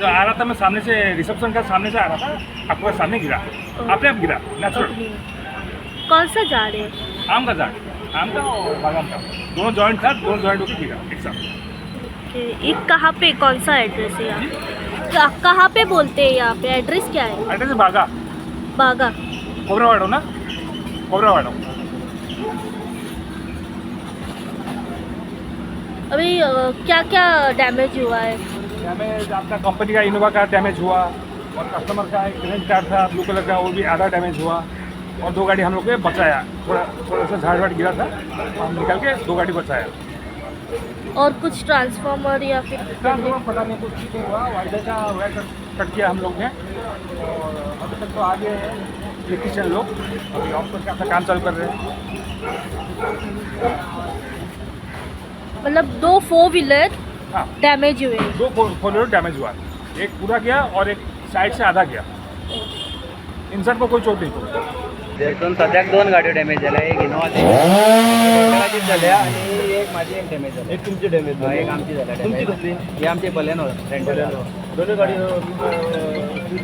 तो आ रहा था मैं सामने से, रिसेप्शन का सामने से आ रहा था, आपको सामने गिरा, अपने आप गिरा नेचुरल। कौन सा झाड़ है? आम का झाड़, आम का और बागान का, दोनों जॉइंट था, दोनों जॉइंट होकर गिरा एक साथ। ये कहाँ पे, कौन सा एड्रेस है यहाँ? कहाँ पे बोलते हैं यहाँ पे? एड्रेस क्या है? एड्रेस बागा, बागा। कोबरावाड़ो ना, कोबरावाड़ो। अभी क्या क्या डैमेज हुआ है? डैमेज आपका कंपनी का इनोवा का डैमेज हुआ, और कस्टमर का एक क्रेडिट कार्ड था ब्लू कलर का, वो भी आधा डैमेज हुआ, और 2 गाड़ी हम लोग ने बचाया। थोड़ा सा झाड़ वाड़ गिरा था, हम निकल के 2 गाड़ी बचाया। और कुछ ट्रांसफार्मर या फिर पता नहीं कुछ नहीं हुआ, वाइडर का वायर कट किया हम लोग ने, और अभी तक तो आगे है इलेक्ट्रिशियन लोग, अभी ऑफ करके अपना काम चालू कर रहे हैं। मतलब 2 4 व्हीलर हाँ, डैमेज हुए? 2 फोर व्हीलर डैमेज हुआ, एक पूरा गया और एक साइड से आधा गया। इंसान को कोई चोट नहीं पड़ी। त्यातून सद्याक 2 गाड्यो डॅमेज झाल्या, एक इनोवाची झाल्या आणि एक माझी एक डॅमेज झाली. एक तुमची डॅमेज हा, एक आमची झाल्या तुमची damage. कसली? ही आमची बलेनो रेंटल. दोन्ही गाडी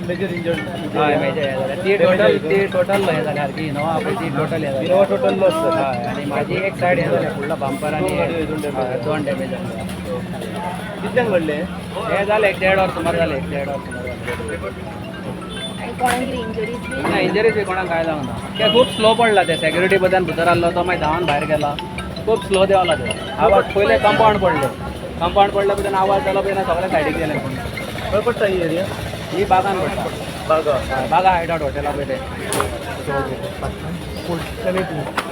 मेजर इंजर्ड. हा मेजर हे झाल्या. ती टोटल हे झाल्या सारखी इनोवा आपली ती टोटल हे झाली. इनोवा टोटल लॉस हा, झाली. आणि माझी एक साईड हे झाल्या पुढला बंपर आणि दोन गाडी दोन damage. 2 डॅमेज झाले. कितल्यांक घडले? हे झाले 1.5 वर सुमार झाले, 1.5 वर सुमार झाले. कोणाक इंजरीज बी? नाही इंजरीज बी कोणाक काय जावना. ते खूप स्लो पडला, ते सेक्युरिटी बद्दल भितर आसलो तो मागीर धांवन भायर गेला, खूप स्लो देवला ते. आवाज पयले कंपाऊंड पडले भितर आवाज जालो पळय सगळे सायडीक गेले. खंय पडटा ही एरिया? ही बागान पडटा, बागा. बागा हायडआउट हॉटेला पळय ते. चल येतली.